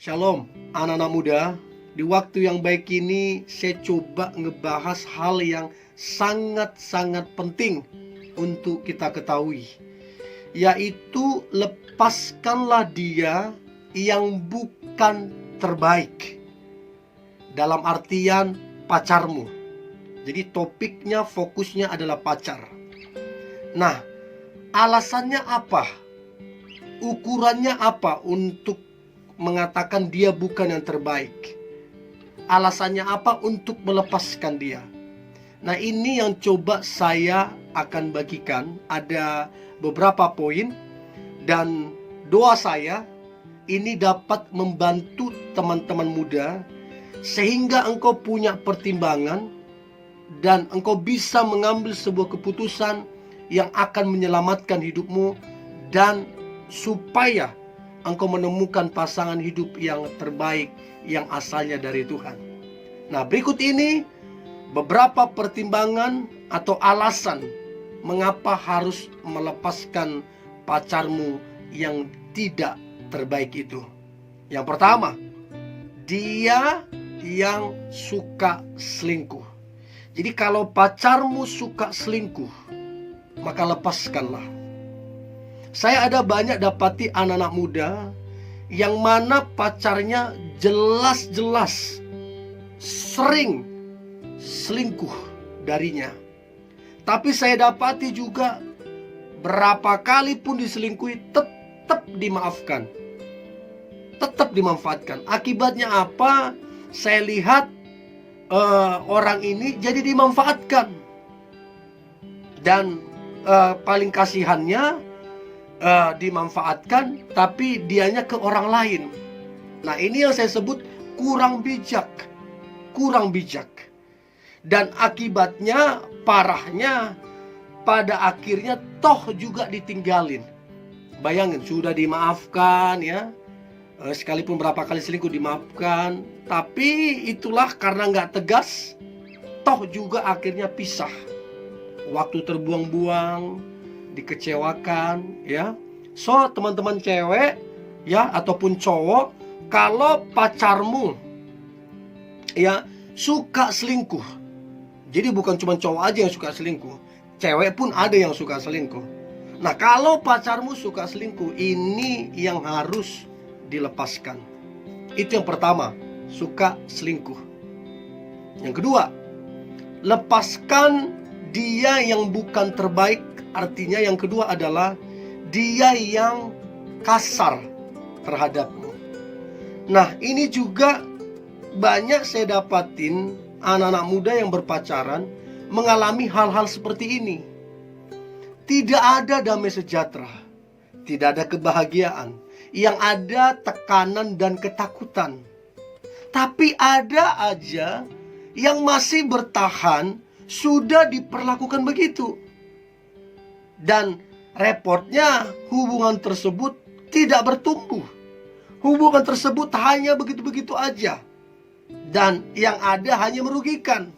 Shalom, anak-anak muda. Di waktu yang baik ini, saya coba ngebahas hal yang sangat-sangat penting untuk kita ketahui, yaitu lepaskanlah dia yang bukan terbaik. Dalam artian pacarmu. Jadi topiknya, fokusnya adalah pacar. Nah, alasannya apa? Ukurannya apa untuk mengatakan dia bukan yang terbaik? Alasannya apa untuk melepaskan dia? Nah, ini yang coba saya akan bagikan. Ada beberapa poin, dan doa saya ini dapat membantu teman-teman muda sehingga engkau punya pertimbangan dan engkau bisa mengambil sebuah keputusan yang akan menyelamatkan hidupmu, dan supaya engkau menemukan pasangan hidup yang terbaik yang asalnya dari Tuhan. Nah, berikut ini beberapa pertimbangan atau alasan mengapa harus melepaskan pacarmu yang tidak terbaik itu. Yang pertama, dia yang suka selingkuh. Jadi kalau pacarmu suka selingkuh, maka lepaskanlah. Saya ada banyak dapati anak-anak muda yang mana pacarnya jelas-jelas sering selingkuh darinya. Tapi saya dapati juga berapa kali pun diselingkuhi tetap dimaafkan, tetap dimanfaatkan. Akibatnya apa? Saya lihat orang ini jadi dimanfaatkan. Dan paling kasihannya, dimanfaatkan tapi dianya ke orang lain. Nah, ini yang saya sebut kurang bijak. Kurang bijak. Dan akibatnya, parahnya, pada akhirnya toh juga ditinggalin. Bayangin, sudah dimaafkan ya, sekalipun berapa kali selingkuh dimaafkan, tapi itulah karena nggak tegas, toh juga akhirnya pisah. Waktu terbuang-buang, dikecewakan ya. So, teman-teman cewek ya ataupun cowok, kalau pacarmu ya suka selingkuh, jadi bukan cuma cowok aja yang suka selingkuh, cewek pun ada yang suka selingkuh. Nah, kalau pacarmu suka selingkuh, ini yang harus dilepaskan. Itu yang pertama, suka selingkuh. Yang kedua, lepaskan dia yang bukan terbaik. Artinya yang kedua adalah dia yang kasar terhadapmu. Nah, ini juga banyak saya dapatin anak-anak muda yang berpacaran mengalami hal-hal seperti ini. Tidak ada damai sejahtera, tidak ada kebahagiaan, yang ada tekanan dan ketakutan. Tapi ada aja yang masih bertahan, sudah diperlakukan begitu. Dan repotnya, hubungan tersebut tidak bertumbuh. Hubungan tersebut hanya begitu-begitu aja. Dan yang ada hanya merugikan.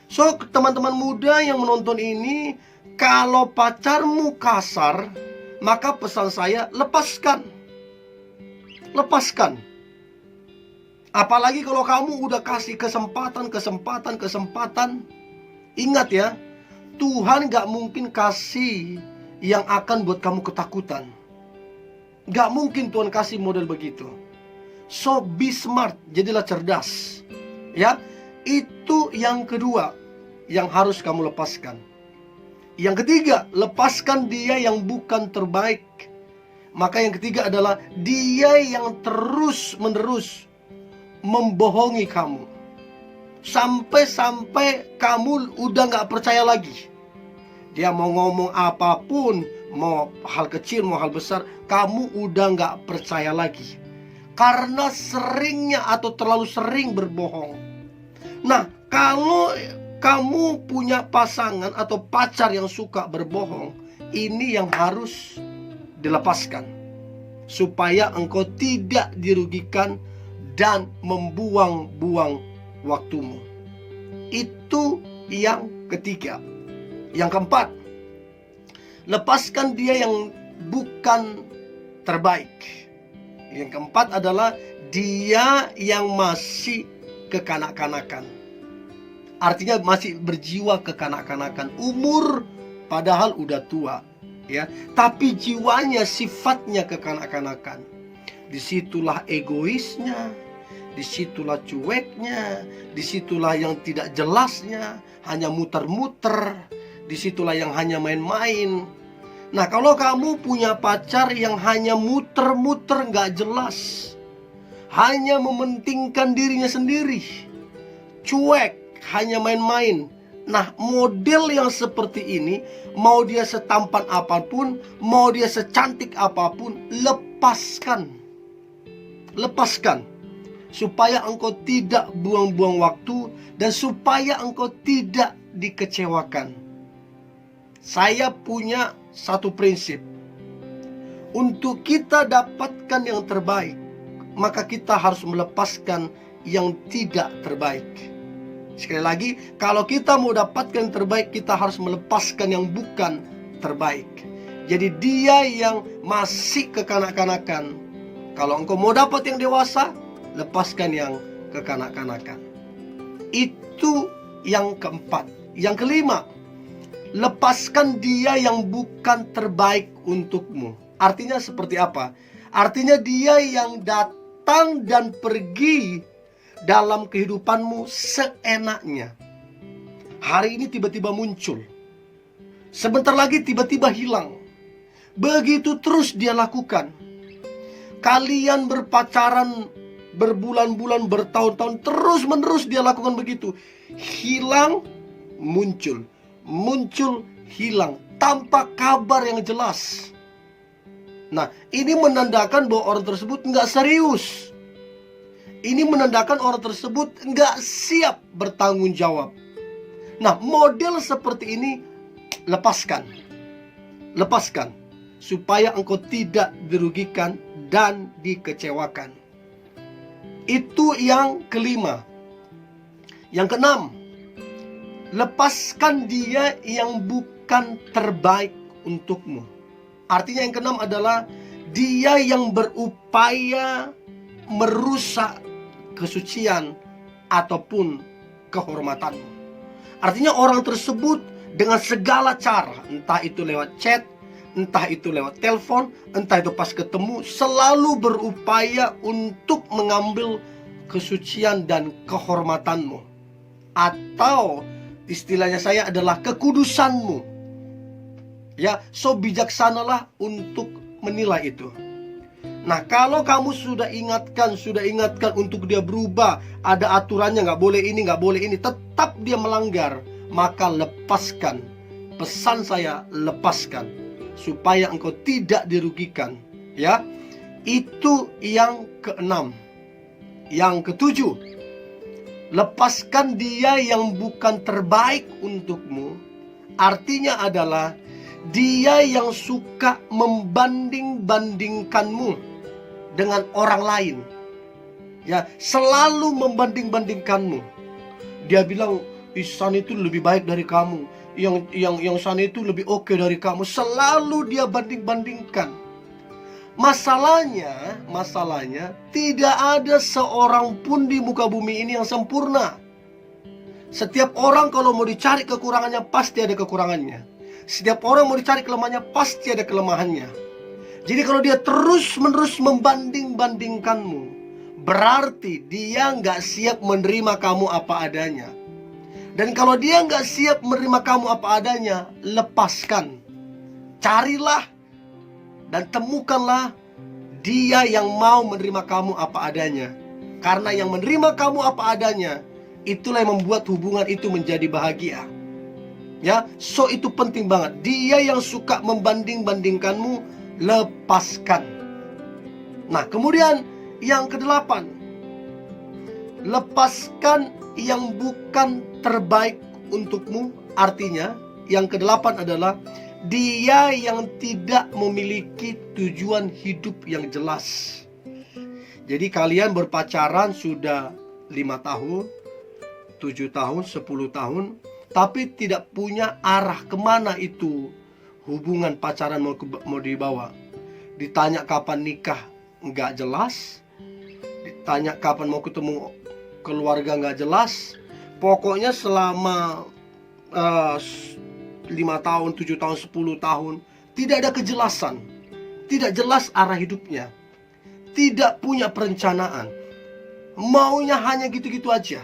So, teman-teman muda yang menonton ini, kalau pacarmu kasar, maka pesan saya, lepaskan. Lepaskan. Apalagi kalau kamu udah kasih kesempatan. Ingat ya, Tuhan gak mungkin kasih yang akan buat kamu ketakutan. Gak mungkin Tuhan kasih model begitu. So, be smart, jadilah cerdas. Ya, itu yang kedua yang harus kamu lepaskan. Yang ketiga, lepaskan dia yang bukan terbaik. Maka yang ketiga adalah dia yang terus-menerus membohongi kamu. Sampai-sampai kamu udah gak percaya lagi. Dia mau ngomong apapun, mau hal kecil, mau hal besar, kamu udah gak percaya lagi. Karena seringnya atau terlalu sering berbohong. Nah, kalau kamu punya pasangan atau pacar yang suka berbohong, ini yang harus dilepaskan, supaya engkau tidak dirugikan dan membuang-buang waktumu. Itu yang ketiga. Yang keempat, lepaskan dia yang bukan terbaik. Yang keempat adalah dia yang masih kekanak-kanakan. Artinya masih berjiwa kekanak-kanakan. Umur padahal udah tua, ya. Tapi jiwanya, sifatnya kekanak-kanakan. Disitulah egoisnya, disitulah cueknya, disitulah yang tidak jelasnya, hanya muter-muter, disitulah yang hanya main-main. Nah, kalau kamu punya pacar yang hanya muter-muter gak jelas, hanya mementingkan dirinya sendiri, cuek, hanya main-main. Nah, model yang seperti ini, mau dia setampan apapun, mau dia secantik apapun, lepaskan. Lepaskan, supaya engkau tidak buang-buang waktu dan supaya engkau tidak dikecewakan. Saya punya satu prinsip. Untuk kita dapatkan yang terbaik, maka kita harus melepaskan yang tidak terbaik. Sekali lagi, kalau kita mau dapatkan yang terbaik, kita harus melepaskan yang bukan terbaik. Jadi dia yang masih kekanak-kanakan. Kalau engkau mau dapat yang dewasa, lepaskan yang kekanak-kanakan. Itu yang keempat. Yang kelima, lepaskan dia yang bukan terbaik untukmu. Artinya seperti apa? Artinya dia yang datang dan pergi dalam kehidupanmu seenaknya. Hari ini tiba-tiba muncul, sebentar lagi tiba-tiba hilang. Begitu terus dia lakukan. Kalian berpacaran berbulan-bulan, bertahun-tahun, terus-menerus dia lakukan begitu. Hilang, muncul, muncul, hilang, tanpa kabar yang jelas. Nah, ini menandakan bahwa orang tersebut nggak serius. Ini menandakan orang tersebut nggak siap bertanggung jawab. Nah, model seperti ini lepaskan. Lepaskan, supaya engkau tidak dirugikan dan dikecewakan. Itu yang kelima. Yang keenam, lepaskan dia yang bukan terbaik untukmu. Artinya yang keenam adalah dia yang berupaya merusak kesucian ataupun kehormatanmu. Artinya orang tersebut dengan segala cara, entah itu lewat chat, entah itu lewat telepon, entah itu pas ketemu, selalu berupaya untuk mengambil kesucian dan kehormatanmu. Atau istilahnya saya adalah kekudusanmu. Ya, so bijaksanalah untuk menilai itu. Nah, kalau kamu sudah ingatkan untuk dia berubah, ada aturannya, nggak boleh ini, nggak boleh ini, tetap dia melanggar, maka lepaskan. Pesan saya, lepaskan, supaya engkau tidak dirugikan. Ya, itu yang keenam. Yang ketujuh, lepaskan dia yang bukan terbaik untukmu. Artinya adalah dia yang suka membanding-bandingkanmu dengan orang lain. Ya, selalu membanding-bandingkanmu. Dia bilang, Ihsan itu lebih baik dari kamu, yang sana itu lebih oke dari kamu. Selalu dia banding-bandingkan. Masalahnya tidak ada seorang pun di muka bumi ini yang sempurna. Setiap orang kalau mau dicari kekurangannya, pasti ada kekurangannya. Setiap orang mau dicari kelemahannya, pasti ada kelemahannya. Jadi kalau dia terus-menerus membanding-bandingkanmu, berarti dia nggak siap menerima kamu apa adanya. Dan kalau dia nggak siap menerima kamu apa adanya, lepaskan. Carilah dan temukanlah dia yang mau menerima kamu apa adanya. Karena yang menerima kamu apa adanya, itulah yang membuat hubungan itu menjadi bahagia. Ya, so itu penting banget. Dia yang suka membanding-bandingkanmu, lepaskan. Nah, kemudian yang kedelapan, lepaskan yang bukan terbaik untukmu. Artinya yang kedelapan adalah dia yang tidak memiliki tujuan hidup yang jelas. Jadi kalian berpacaran sudah 5 tahun, 7 tahun, 10 tahun, tapi tidak punya arah kemana itu hubungan pacaran mau dibawa. Ditanya kapan nikah, nggak jelas. Ditanya kapan mau ketemu keluarga nggak jelas. Pokoknya selama 5 tahun, 7 tahun, 10 tahun tidak ada kejelasan. Tidak jelas arah hidupnya. Tidak punya perencanaan. Maunya hanya gitu-gitu aja.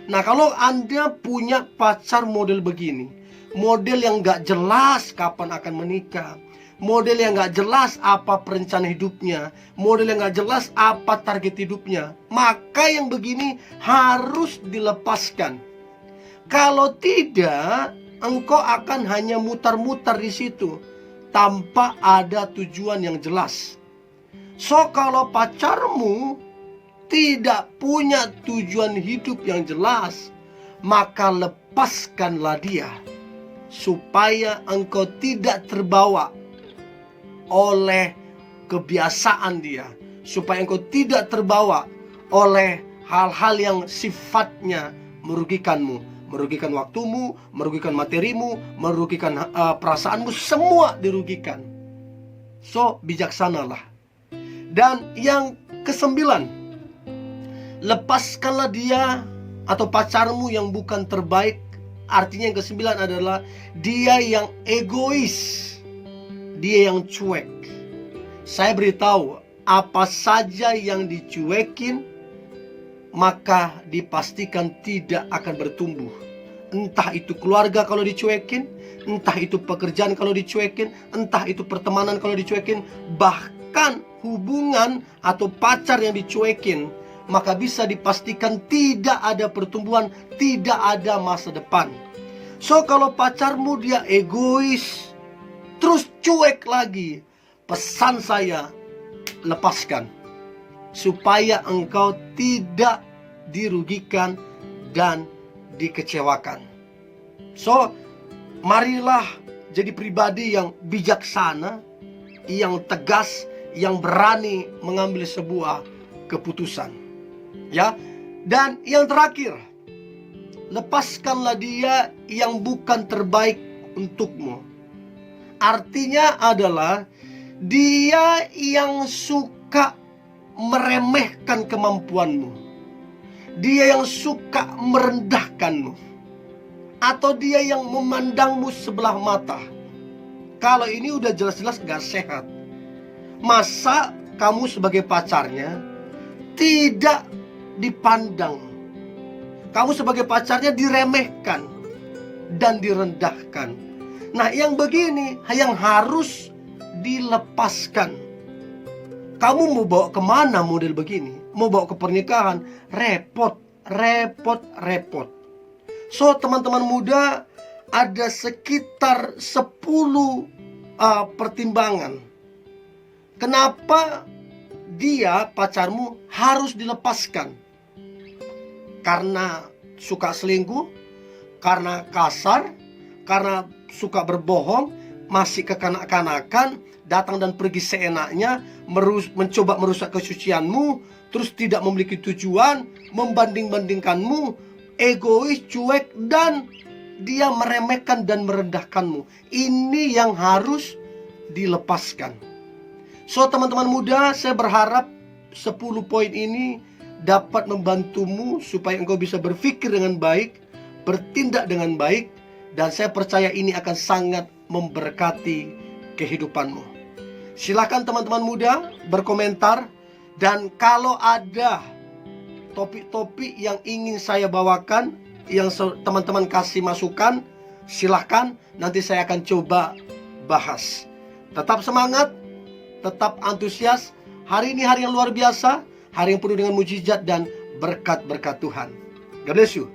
Nah, kalau Anda punya pacar model begini, model yang gak jelas kapan akan menikah, model yang gak jelas apa perencanaan hidupnya, model yang gak jelas apa target hidupnya, maka yang begini harus dilepaskan. Kalau tidak, engkau akan hanya mutar-mutar di situ tanpa ada tujuan yang jelas. So, kalau pacarmu tidak punya tujuan hidup yang jelas, maka lepaskanlah dia, supaya engkau tidak terbawa oleh kebiasaan dia, supaya engkau tidak terbawa oleh hal-hal yang sifatnya merugikanmu, merugikan waktumu, merugikan materimu, merugikan perasaanmu, semua dirugikan. So, bijaksanalah. Dan yang ke-9, lepaskanlah dia atau pacarmu yang bukan terbaik. Artinya yang ke-9 adalah dia yang egois, dia yang cuek. Saya beritahu, apa saja yang dicuekin maka dipastikan tidak akan bertumbuh. Entah itu keluarga kalau dicuekin, entah itu pekerjaan kalau dicuekin, entah itu pertemanan kalau dicuekin, bahkan hubungan atau pacar yang dicuekin, maka bisa dipastikan tidak ada pertumbuhan, tidak ada masa depan. So, kalau pacarmu dia egois, terus cuek lagi, pesan saya, lepaskan, supaya engkau tidak dirugikan dan dikecewakan. So, marilah jadi pribadi yang bijaksana, yang tegas, yang berani mengambil sebuah keputusan. Ya, dan yang terakhir, lepaskanlah dia yang bukan terbaik untukmu. Artinya adalah dia yang suka meremehkan kemampuanmu, dia yang suka merendahkanmu, atau dia yang memandangmu sebelah mata. Kalau ini udah jelas-jelas gak sehat. Masa kamu sebagai pacarnya tidak dipandang, kamu sebagai pacarnya diremehkan dan direndahkan? Nah, yang begini yang harus dilepaskan. Kamu mau bawa kemana model begini? Mau bawa ke pernikahan? Repot. So, teman-teman muda, ada sekitar 10 pertimbangan kenapa dia, pacarmu, harus dilepaskan. Karena suka selingkuh, karena kasar, karena suka berbohong, masih kekanak-kanakan, datang dan pergi seenaknya, mencoba merusak kesucianmu, terus tidak memiliki tujuan, membanding-bandingkanmu, egois, cuek, dan dia meremehkan dan merendahkanmu. Ini yang harus dilepaskan. So, teman-teman muda, saya berharap 10 poin ini dapat membantumu supaya engkau bisa berpikir dengan baik, bertindak dengan baik, dan saya percaya ini akan sangat memberkati kehidupanmu. Silakan teman-teman muda berkomentar, dan kalau ada topik-topik yang ingin saya bawakan, yang teman-teman kasih masukan, silakan, nanti saya akan coba bahas. Tetap semangat, tetap antusias. Hari ini hari yang luar biasa, hari yang penuh dengan mujizat dan berkat-berkat Tuhan. God bless you.